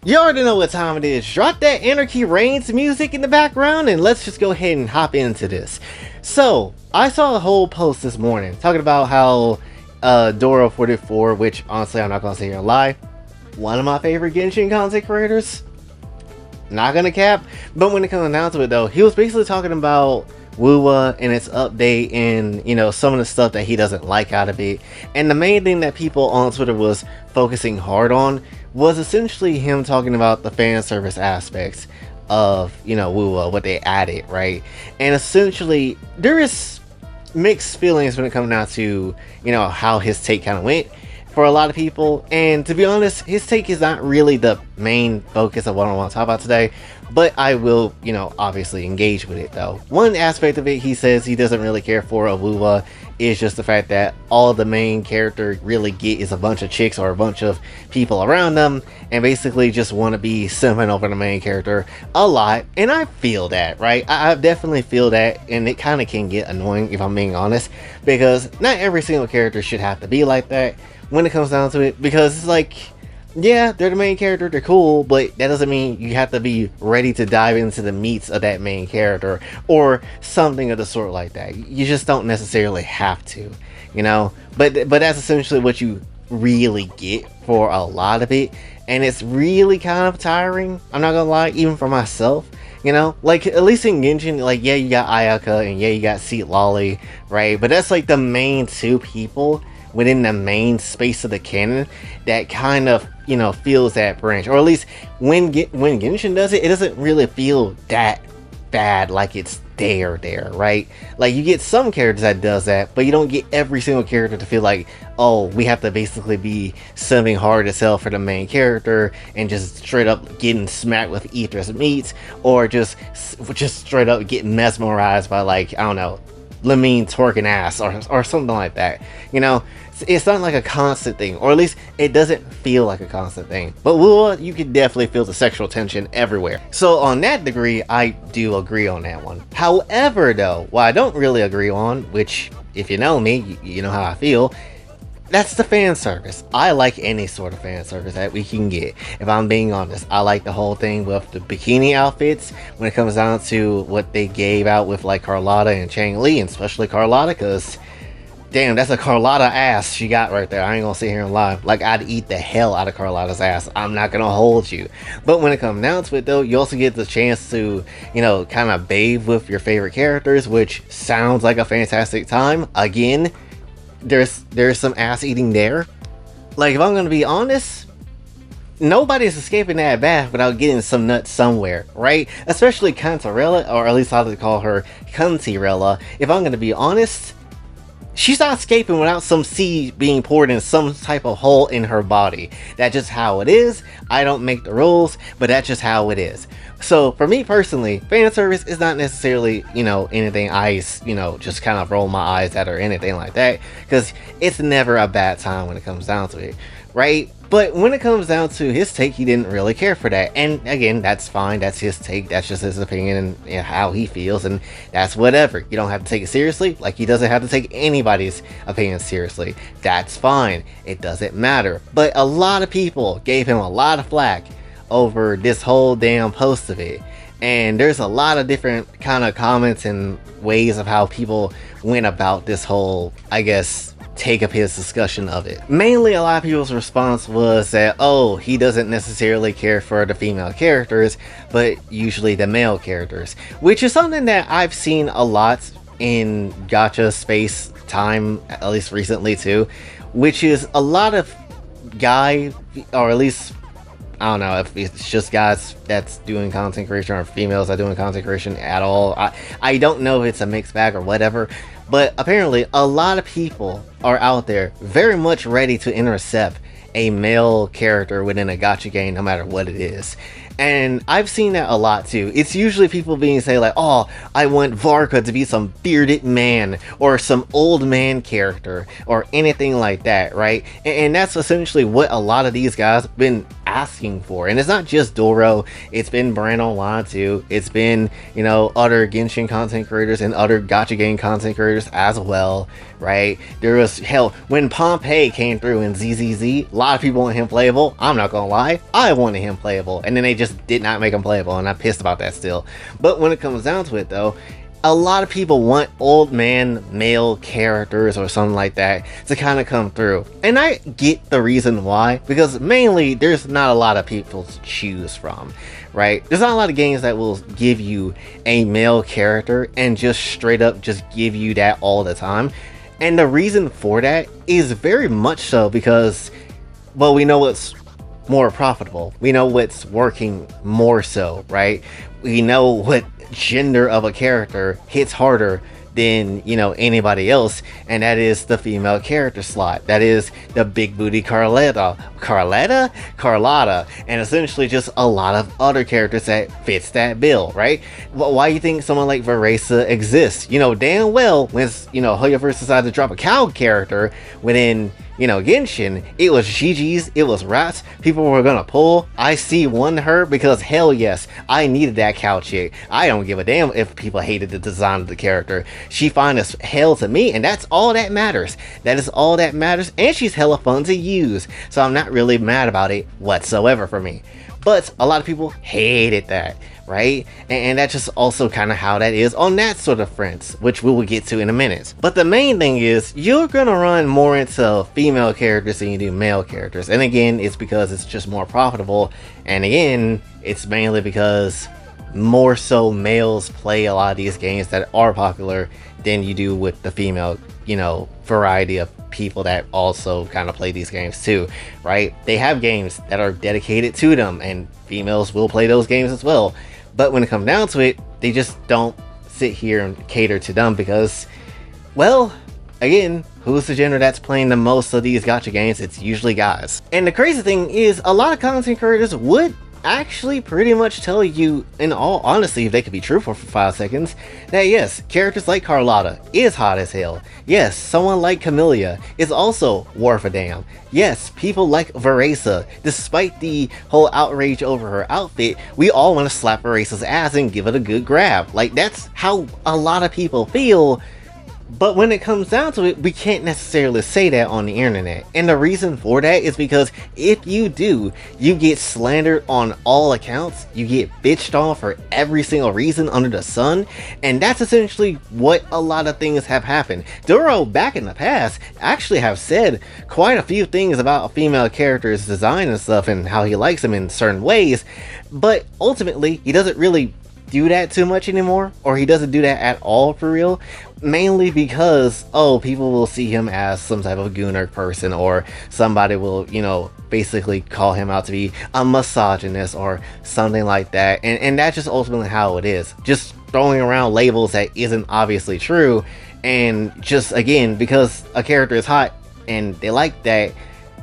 You already know what time it is. Drop that Anarchy Reigns music in the background and let's just go ahead and hop into this. So, I saw a whole post this morning talking about how Doro44, which honestly I'm not gonna say here and lie, one of my favorite Genshin content creators. Not gonna cap, but when it comes down to it though, he was basically talking about Wuwa and its update and, you know, some of the stuff that he doesn't like out of it. And the main thing that people on Twitter was focusing hard on was essentially him talking about the fan service aspects of, you know, Wuwa, what they added, right? And essentially, there is mixed feelings when it comes down to, you know, how his take kind of went for a lot of people. And to be honest, his take is not really the main focus of what I want to talk about today, but I will, you know, obviously engage with it though. One aspect of it he says he doesn't really care for of Wuwa is just the fact that all the main character really get is a bunch of chicks or a bunch of people around them and basically just want to be simping over the main character a lot. And I feel that, right? I definitely feel that, and it kind of can get annoying if I'm being honest, because not every single character should have to be like that when it comes down to it, because it's like, yeah, they're the main character, they're cool, but that doesn't mean you have to be ready to dive into the meats of that main character or something of the sort like that. You just don't necessarily have to, you know? But that's essentially what you really get for a lot of it, and it's really kind of tiring, I'm not gonna lie, even for myself. You know, like, at least in Genshin, like, yeah, you got Ayaka and yeah, you got Seat Lolly, right? But that's like the main two people within the main space of the canon that kind of, you know, feels that branch. Or at least when Genshin does it, it doesn't really feel that bad, like it's there, right? Like, you get some characters that does that, but you don't get every single character to feel like, oh, we have to basically be something hard as hell for the main character and just straight up getting smacked with Ether's meats, or just straight up getting mesmerized by, like, I don't know, Lamine twerking ass or something like that. You know, it's not like a constant thing, or at least it doesn't feel like a constant thing. But you can definitely feel the sexual tension everywhere. So on that degree, I do agree on that one. However though, what I don't really agree on, which if you know me, you know how I feel, that's the fan service. I like any sort of fan service that we can get. If I'm being honest, I like the whole thing with the bikini outfits when it comes down to what they gave out with like Carlotta and Chang Li, and especially Carlotta, because damn, that's a Carlotta ass she got right there. I ain't gonna sit here and lie. Like, I'd eat the hell out of Carlotta's ass. I'm not gonna hold you. But when it comes down to it though, you also get the chance to, you know, kind of bathe with your favorite characters, which sounds like a fantastic time. Again, there's some ass eating there. Like, if I'm gonna be honest, nobody's escaping that bath without getting some nuts somewhere, right? Especially Cantarella, or at least I like to call her Cuntirella. If I'm gonna be honest, she's not escaping without some seed being poured in some type of hole in her body. That's just how it is. I don't make the rules, but that's just how it is. So for me personally, fan service is not necessarily, you know, anything I, you know, just kind of roll my eyes at or anything like that, because it's never a bad time when it comes down to it, right? But when it comes down to his take, he didn't really care for that. And again, that's fine. That's his take. That's just his opinion and, you know, how he feels. And that's whatever. You don't have to take it seriously. Like, he doesn't have to take anybody's opinion seriously. That's fine. It doesn't matter. But a lot of people gave him a lot of flack over this whole damn post of it. And there's a lot of different kind of comments and ways of how people went about this whole, I guess, take of his discussion of it. Mainly, a lot of people's response was that, oh, he doesn't necessarily care for the female characters, but usually the male characters, which is something that I've seen a lot in Gacha space time, at least recently too, which is a lot of guy, or at least, I don't know if it's just guys that's doing content creation or females that are doing content creation at all. I don't know if it's a mixed bag or whatever, but apparently a lot of people are out there very much ready to intercept a male character within a gacha game, no matter what it is. And I've seen that a lot too. It's usually people being say like, oh, I want Varka to be some bearded man or some old man character or anything like that, right? And that's essentially what a lot of these guys been asking for. And it's not just Doro, it's been Brand Online too. It's been, you know, other Genshin content creators and other Gacha game content creators as well, right? There was, hell, when Pompeii came through in ZZZ, a lot of people wanted him playable. I'm not gonna lie, I wanted him playable, and then they just did not make him playable, and I'm pissed about that still. But when it comes down to it though, a lot of people want old man male characters or something like that to kind of come through. And I get the reason why, because mainly there's not a lot of people to choose from, right? There's not a lot of games that will give you a male character and just straight up just give you that all the time. And the reason for that is very much so because, well, we know what's more profitable. We know what's working more so, right? We know what gender of a character hits harder than, you know, anybody else, and that is the female character slot. That is the big booty Carlotta, and essentially just a lot of other characters that fits that bill, right? Well, why do you think someone like Veresa exists? You know damn well when, you know, Hoyoverse decided to drop a cow character within, you know, Genshin, it was GG's, it was rats, people were gonna pull. I see one her because hell yes, I needed that cow chick. I don't give a damn if people hated the design of the character. She fine as hell to me, and that's all that matters. That is all that matters, and she's hella fun to use. So I'm not really mad about it whatsoever for me. But a lot of people hated that, right? And that's just also kind of how that is on that sort of fronts, which we will get to in a minute. But the main thing is, you're gonna run more into female characters than you do male characters. And again, it's because it's just more profitable. And again, it's mainly because more so males play a lot of these games that are popular than you do with the female, you know, variety of people that also kind of play these games too, right? They have games that are dedicated to them, and females will play those games as well. But when it comes down to it, they just don't sit here and cater to them because, well, again, who's the gender that's playing the most of these gacha games? It's usually guys. And the crazy thing is, a lot of content creators would actually pretty much tell you, in all honesty, if they could be truthful for 5 seconds, that yes, characters like Carlotta is hot as hell. Yes, someone like Camellia is also worth a damn. Yes, people like Veresa, despite the whole outrage over her outfit, we all want to slap Veresa's ass and give it a good grab. Like, that's how a lot of people feel. But when it comes down to it, we can't necessarily say that on the internet. And the reason for that is because if you do, you get slandered on all accounts. You get bitched on for every single reason under the sun. And that's essentially what a lot of things have happened. Duro, back in the past, actually have said quite a few things about a female character's design and stuff and how he likes them in certain ways. But ultimately, he doesn't really do that too much anymore, or he doesn't do that at all for real, mainly because, oh, people will see him as some type of gooner person, or somebody will, you know, basically call him out to be a misogynist or something like that, and that's just ultimately how it is, just throwing around labels that isn't obviously true. And just, again, because a character is hot and they like that,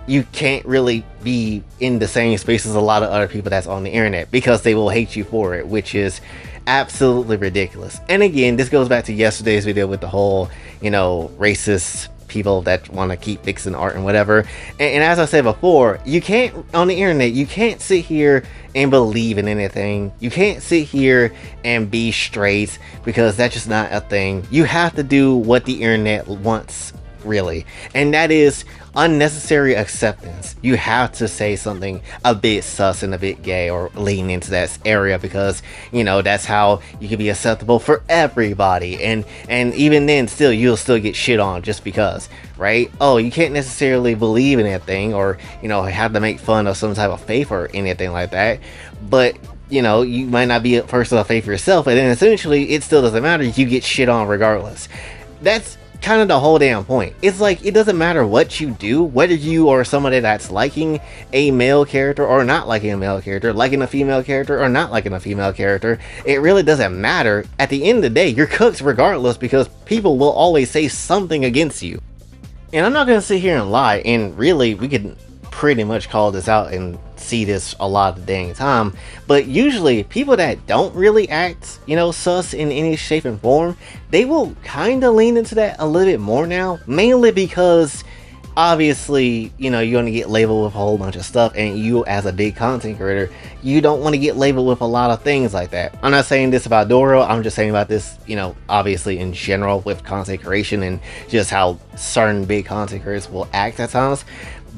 you can't really be in the same space as a lot of other people that's on the internet, because they will hate you for it, which is absolutely ridiculous. And again, this goes back to yesterday's video with the whole, you know, racist people that want to keep fixing art and whatever. And as I said before, you can't, on the internet, you can't sit here and believe in anything. You can't sit here and be straight, because that's just not a thing. You have to do what the internet wants, really, and that is unnecessary acceptance. You have to say something a bit sus and a bit gay, or lean into that area, because, you know, that's how you can be acceptable for everybody. And even then, still, you'll still get shit on just because, right? Oh, you can't necessarily believe in anything, or, you know, have to make fun of some type of faith or anything like that, but, you know, you might not be a person of faith yourself, and then essentially it still doesn't matter. You get shit on regardless. That's kind of the whole damn point. It's like, it doesn't matter what you do, whether you are somebody that's liking a male character or not liking a male character, liking a female character or not liking a female character. It really doesn't matter. At the end of the day, you're cooked regardless, because people will always say something against you. And I'm not gonna sit here and lie, and really, we could pretty much call this out and see this a lot of the dang time, but usually people that don't really act, you know, sus in any shape and form, they will kind of lean into that a little bit more now, mainly because obviously, you know, you're gonna get labeled with a whole bunch of stuff, and you as a big content creator, you don't want to get labeled with a lot of things like that. I'm not saying this about Doro, I'm just saying about this, you know, obviously in general with content creation and just how certain big content creators will act at times,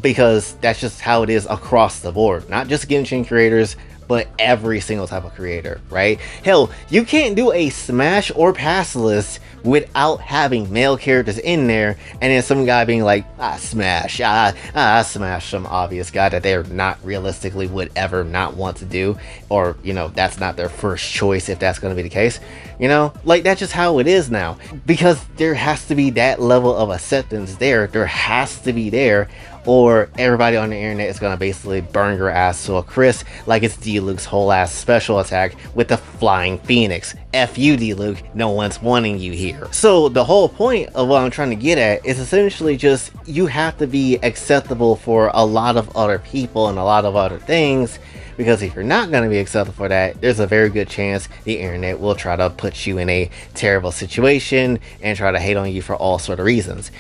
because that's just how it is across the board. Not just Genshin creators, but every single type of creator, right? Hell, you can't do a Smash or Pass list without having male characters in there, and then some guy being like, Smash, Smash, some obvious guy that they're not realistically would ever not want to do, or, you know, that's not their first choice if that's going to be the case, you know? Like, that's just how it is now, because there has to be that level of acceptance there has to be there, or everybody on the internet is gonna basically burn your ass to a crisp, like it's D-Luke's whole ass special attack with the Flying Phoenix. F you, D-Luke, no one's wanting you here. So the whole point of what I'm trying to get at is essentially just, you have to be acceptable for a lot of other people and a lot of other things, because if you're not going to be acceptable for that, there's a very good chance the internet will try to put you in a terrible situation and try to hate on you for all sort of reasons.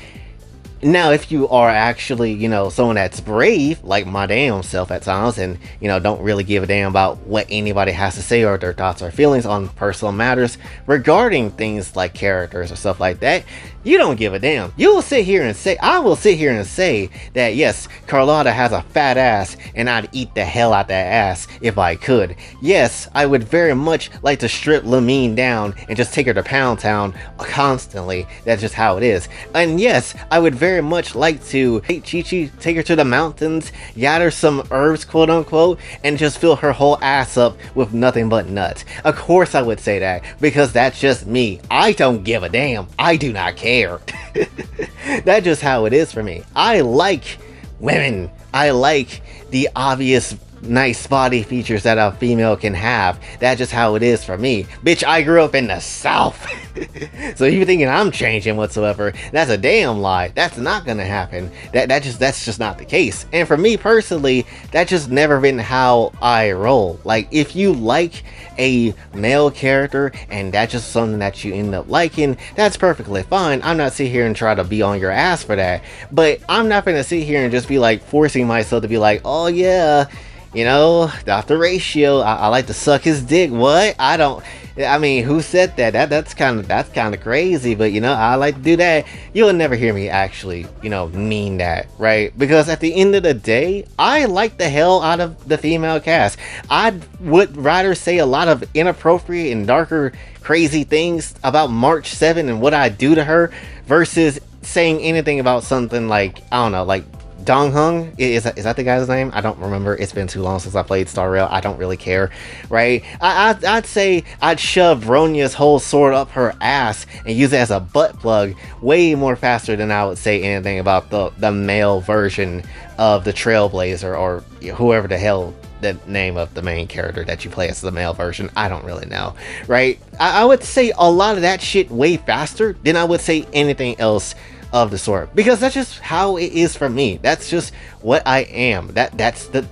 Now, if you are actually, you know, someone that's brave, like my damn self at times, and, you know, don't really give a damn about what anybody has to say or their thoughts or feelings on personal matters regarding things like characters or stuff like that, you don't give a damn. You will sit here and say, I will sit here and say that yes, Carlotta has a fat ass and I'd eat the hell out that ass if I could. Yes, I would very much like to strip Lamine down and just take her to Pound Town constantly. That's just how it is. And yes, I would very much like to take Chi-Chi, take her to the mountains, gather some herbs, quote unquote, and just fill her whole ass up with nothing but nuts. Of course I would say that, because that's just me. I don't give a damn. I do not care. That's just how it is for me. I like women. I like the obvious nice body features that a female can have. That's just how it is for me. Bitch, I grew up in the South. So if you're thinking I'm changing whatsoever, that's a damn lie. That's not gonna happen. That's just not the case. And for me personally, that's just never been how I roll. Like, if you like a male character and that's just something that you end up liking, that's perfectly fine. I'm not sitting here and try to be on your ass for that. But I'm not gonna sit here and just be like forcing myself to be like, oh yeah, you know, Dr. Ratio, I like to suck his dick. What? I mean, who said that? That's kind of crazy, but you know, I like to do that. You'll never hear me actually, you know, mean that, right? Because at the end of the day, I like the hell out of the female cast. I would rather say a lot of inappropriate and darker, crazy things about March 7 and what I do to her versus saying anything about something like, I don't know, like Dong Hung, is that the guy's name? I don't remember. It's been too long since I played Star Rail. I don't really care, right? I'd say I'd shove Ronya's whole sword up her ass and use it as a butt plug way more faster than I would say anything about the male version of the Trailblazer, or whoever the hell the name of the main character that you play as the male version. I don't really know, right? I would say a lot of that shit way faster than I would say anything else of the sort, because that's just how it is for me. That's just what I am.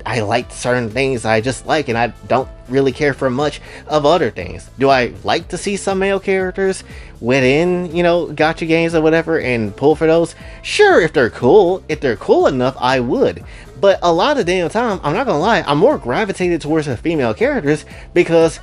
I like certain things I just like, and I don't really care for much of other things. Do I like to see some male characters within, you know, gacha games or whatever and pull for those? Sure, if they're cool enough, I would. But a lot of damn time, I'm not gonna lie, I'm more gravitated towards the female characters because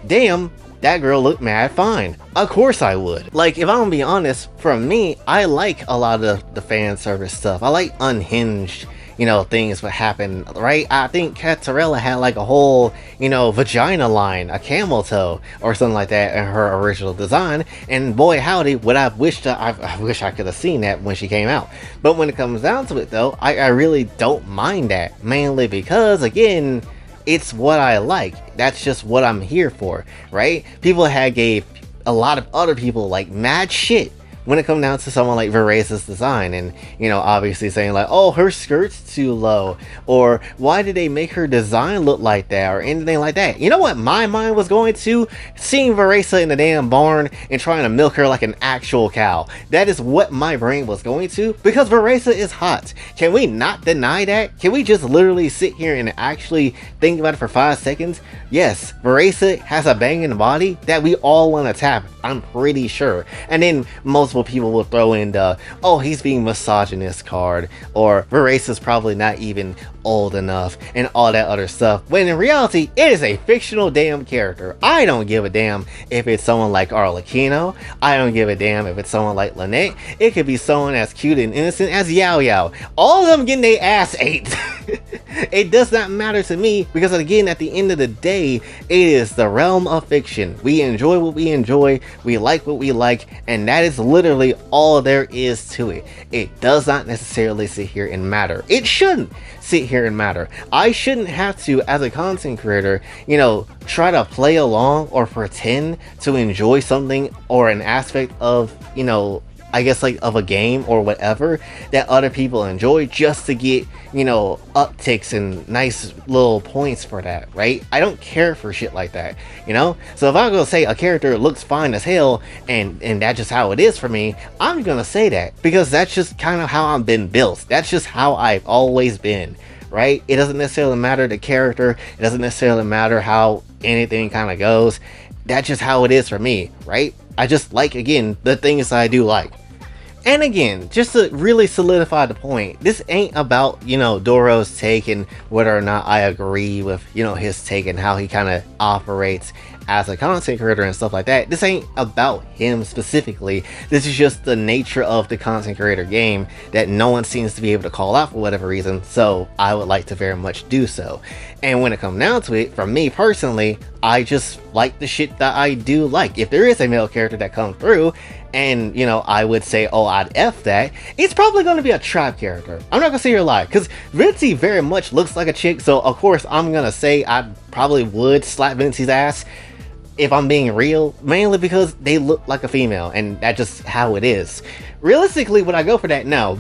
damn, that girl looked mad fine. Of course I would. Like, if I'm gonna be honest, for me, I like a lot of the fan service stuff. I like unhinged, you know, things that happen, right? I think Katarella had like a whole, you know, vagina line, a camel toe or something like that in her original design, and boy howdy, would I wish I could have seen that when she came out. But when it comes down to it though, I really don't mind that, mainly because, again, it's what I like. That's just what I'm here for, right? People had gave a lot of other people like mad shit when it comes down to someone like Veresa's design, and, you know, obviously saying like, oh, her skirt's too low, or why did they make her design look like that, or anything like that. You know what my mind was going to? Seeing Veresa in the damn barn and trying to milk her like an actual cow. That is what my brain was going to, because Veresa is hot. Can we not deny that? Can we just literally sit here and actually think about it for 5 seconds? Yes, Veresa has a banging body that we all want to tap, I'm pretty sure. And then most multiple people will throw in the, oh, he's being misogynist card, or Varese is probably not even old enough, and all that other stuff, when in reality, it is a fictional damn character. I don't give a damn if it's someone like Arlecchino. I don't give a damn if it's someone like Lynette. It could be someone as cute and innocent as Yao Yao. All of them getting their ass ate. It does not matter to me, because again, at the end of the day, it is the realm of fiction. We enjoy what we enjoy, we like what we like, and that is literally all there is to it. It does not necessarily sit here and matter. It shouldn't sit here and matter. I shouldn't have to, as a content creator, you know, try to play along or pretend to enjoy something or an aspect of, you know, I guess like of a game or whatever that other people enjoy, just to get, you know, upticks and nice little points for that, right? I don't care for shit like that, you know? So if I'm gonna say a character looks fine as hell and that's just how it is for me, I'm gonna say that, because that's just kind of how I've been built. That's just how I've always been, right? It doesn't necessarily matter the character, it doesn't necessarily matter how anything kind of goes. That's just how it is for me, right? I just like, again, the things I do like. And again, just to really solidify the point, this ain't about, you know, Doro's take and whether or not I agree with, you know, his take and how he kind of operates as a content creator and stuff like that. This ain't about him specifically. This is just the nature of the content creator game that no one seems to be able to call out for whatever reason, so I would like to very much do so. And when it comes down to it, for me personally, I just like the shit that I do like. If there is a male character that comes through and, you know, I would say, oh, I'd F that, it's probably going to be a trap character. I'm not going to sit here and lie, because Vincey very much looks like a chick, so of course I'm going to say I probably would slap Vincey's ass if I'm being real, mainly because they look like a female, and that's just how it is. Realistically, would I go for that? No,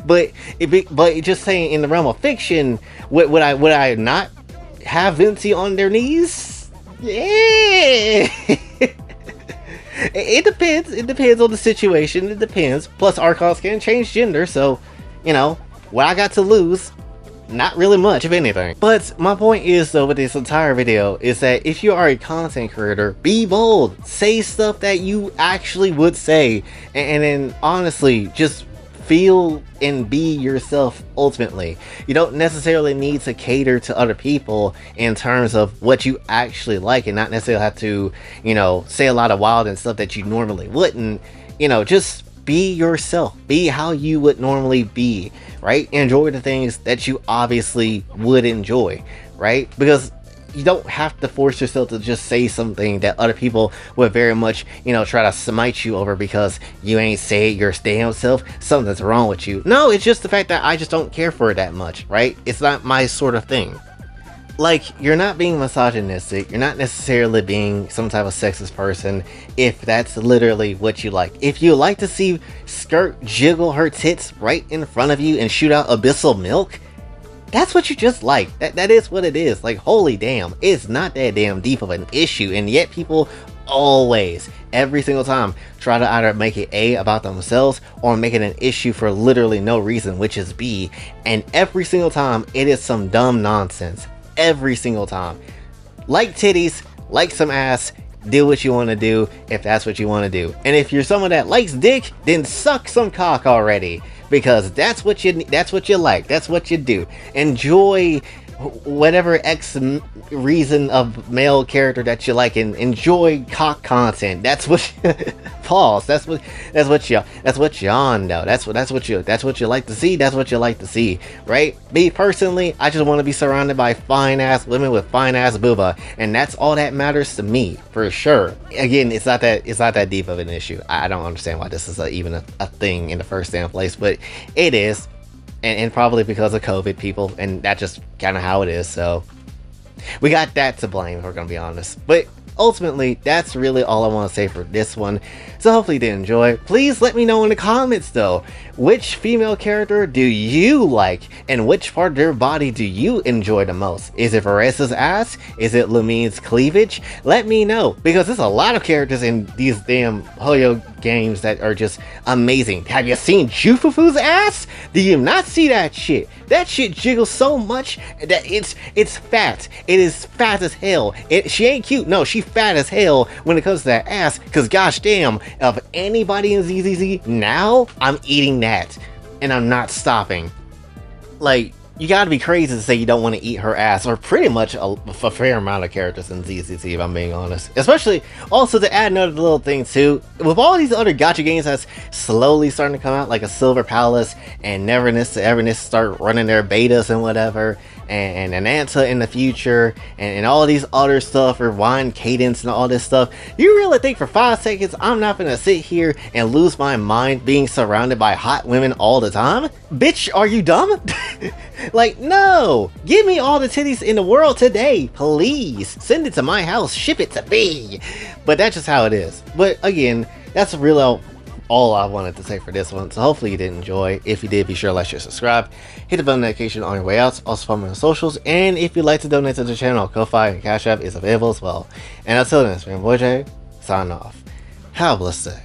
but just saying, in the realm of fiction, would I not have Vincey on their knees? Yeah. It depends. It depends on the situation. It depends. Plus, Archons can change gender, so, you know, what I got to lose? Not really much, if anything. But my point is, though, with this entire video, is that if you are a content creator, be bold. Say stuff that you actually would say. And then, honestly, just feel and be yourself ultimately. You don't necessarily need to cater to other people in terms of what you actually like, and not necessarily have to, you know, say a lot of wild and stuff that you normally wouldn't. You know, just be yourself. Be how you would normally be, right? Enjoy the things that you obviously would enjoy, right? Because you don't have to force yourself to just say something that other people would very much, you know, try to smite you over because you ain't say your damn self. Something's wrong with you. No, it's just the fact that I just don't care for it that much, right? It's not my sort of thing. Like, you're not being misogynistic, you're not necessarily being some type of sexist person if that's literally what you like. If you like to see Skirt jiggle her tits right in front of you and shoot out abyssal milk, that's what you just like. That is what it is. Like, holy damn, it's not that damn deep of an issue, and yet people always, every single time, try to either make it A, about themselves, or make it an issue for literally no reason, which is B, and every single time it is some dumb nonsense. Every single time. Like titties, like some ass, do what you want to do if that's what you want to do. And if you're someone that likes dick, then suck some cock already, because that's what you like, that's what you do. Enjoy whatever X reason of male character that you like, and enjoy cock content. That's what pause. That's what y'all know. That's what you like to see. That's what you like to see, right? Me personally, I just want to be surrounded by fine ass women with fine ass booba, and that's all that matters to me, for sure. Again, it's not that deep of an issue. I don't understand why this is even a thing in the first damn place, but it is. And probably because of COVID, people, and that's just kind of how it is, so we got that to blame, if we're gonna be honest. But ultimately, that's really all I want to say for this one, so hopefully you did enjoy. Please let me know in the comments, though, which female character do you like, and which part of their body do you enjoy the most? Is it Varesa's ass? Is it Lumine's cleavage? Let me know, because there's a lot of characters in these damn Hoyo games that are just amazing. Have you seen Jufufu's ass? Do you not see that shit? That shit jiggles so much that it's fat. It is fat as hell. She ain't cute. No, she fat as hell when it comes to that ass. Cause gosh damn, of anybody in ZZZ now, I'm eating that, and I'm not stopping. Like, you gotta be crazy to say you don't want to eat her ass, or pretty much a fair amount of characters in ZZZ, if I'm being honest. Especially, also to add another little thing too, with all these other gacha games that's slowly starting to come out, like a Silver Palace and Neverness to Everness start running their betas and whatever, and Ananta in the future, and all these other stuff, Rewind Cadence and all this stuff, you really think for 5 seconds I'm not gonna sit here and lose my mind being surrounded by hot women all the time? Bitch, are you dumb? Like, no! Give me all the titties in the world today, please! Send it to my house, ship it to me! But that's just how it is. But again, that's really all I wanted to say for this one, so hopefully you did enjoy. If you did, be sure to like, share, subscribe, hit the bell notification on your way out, also follow me on socials, and if you'd like to donate to the channel, Kofi and Cash App is available as well. And until then, it's been Boy J, signing off. Have a blessed day.